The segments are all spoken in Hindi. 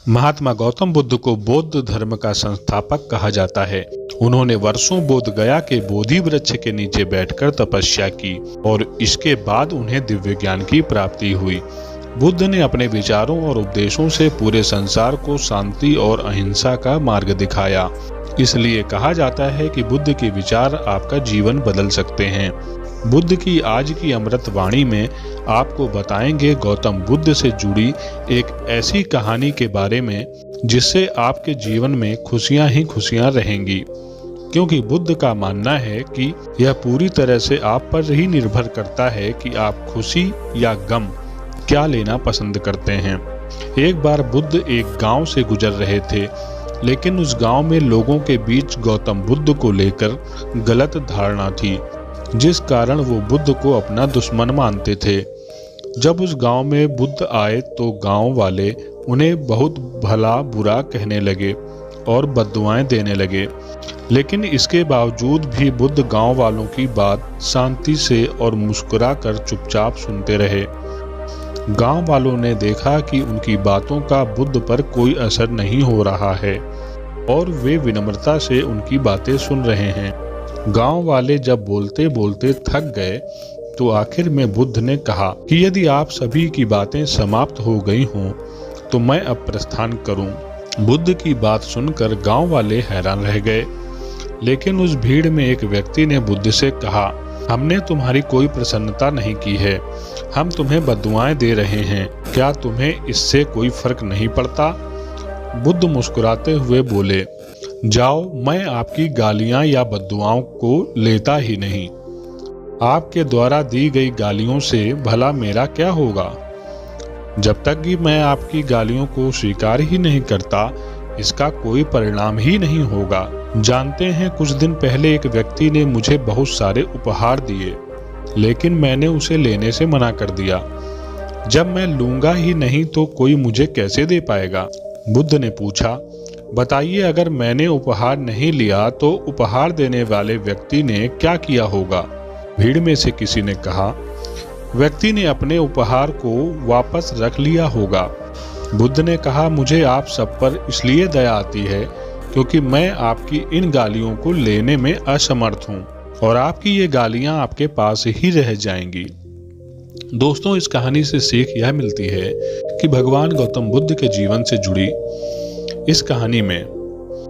महात्मा गौतम बुद्ध को बौद्ध धर्म का संस्थापक कहा जाता है। उन्होंने वर्षों बोध गया के बोधि वृक्ष के नीचे बैठकर तपस्या की और इसके बाद उन्हें दिव्य ज्ञान की प्राप्ति हुई। बुद्ध ने अपने विचारों और उपदेशों से पूरे संसार को शांति और अहिंसा का मार्ग दिखाया। इसलिए कहा जाता है कि बुद्ध के विचार आपका जीवन बदल सकते हैं। बुद्ध की आज की अमृत वाणी में आपको बताएंगे गौतम बुद्ध से जुड़ी एक ऐसी कहानी के बारे में जिससे आपके जीवन में खुशियां ही खुशियां रहेंगी, क्योंकि बुद्ध का मानना है कि यह पूरी तरह से आप पर ही निर्भर करता है कि आप खुशी या गम क्या लेना पसंद करते हैं। एक बार बुद्ध एक गांव से गुजर रहे थे, लेकिन उस गांव में लोगों के बीच गौतम बुद्ध को लेकर गलत धारणा थी, जिस कारण वो बुद्ध को अपना दुश्मन मानते थे। जब उस गांव में बुद्ध आए तो गांव वाले उन्हें बहुत भला बुरा कहने लगे और बद्दुआएं देने लगे, लेकिन इसके बावजूद भी बुद्ध गांव वालों की बात शांति से और मुस्कुरा कर चुपचाप सुनते रहे। गांव वालों ने देखा कि उनकी बातों का बुद्ध पर कोई असर नहीं हो रहा है और वे विनम्रता से उनकी बातें सुन रहे हैं। गांव वाले जब बोलते बोलते थक गए तो आखिर में बुद्ध ने कहा कि यदि आप सभी की बातें समाप्त हो गई हों तो मैं अब प्रस्थान करूं। बुद्ध की बात सुनकर गांव वाले हैरान रह गए, लेकिन उस भीड़ में एक व्यक्ति ने बुद्ध से कहा, हमने तुम्हारी कोई प्रसन्नता नहीं की है, हम तुम्हें बद्दुआएं दे रहे हैं, क्या तुम्हें इससे कोई फर्क नहीं पड़ता? बुद्ध मुस्कुराते हुए बोले, जाओ, मैं आपकी गालियां या बद्दुआओं को लेता ही नहीं। आपके द्वारा दी गई गालियों से भला मेरा क्या होगा? जब तक कि मैं आपकी गालियों को स्वीकार ही नहीं करता, इसका कोई परिणाम ही नहीं होगा। जानते हैं, कुछ दिन पहले एक व्यक्ति ने मुझे बहुत सारे उपहार दिए, लेकिन मैंने उसे लेने से मना कर दिया। जब मैं लूंगा ही नहीं तो कोई मुझे कैसे दे पाएगा? बुद्ध ने पूछा, बताइए, अगर मैंने उपहार नहीं लिया तो उपहार देने वाले व्यक्ति ने क्या किया होगा? भीड़ में से किसी ने कहा, व्यक्ति ने अपने उपहार को वापस रख लिया होगा। बुद्ध ने कहा, मुझे आप सब पर इसलिए दया आती है क्योंकि मैं आपकी इन गालियों को लेने में असमर्थ हूँ और आपकी ये गालियाँ आपके पास ही रह जाएंगी। दोस्तों, इस कहानी से सीख यह मिलती है कि भगवान गौतम बुद्ध के जीवन से जुड़ी इस कहानी में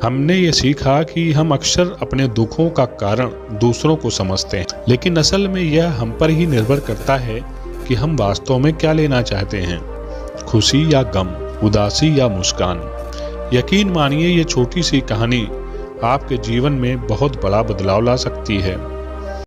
हमने ये सीखा कि हम अक्सर अपने दुखों का कारण दूसरों को समझते हैं, लेकिन असल में यह हम पर ही निर्भर करता है कि हम वास्तव में क्या लेना चाहते हैं, खुशी या गम, उदासी या मुस्कान। यकीन मानिए, ये छोटी सी कहानी आपके जीवन में बहुत बड़ा बदलाव ला सकती है।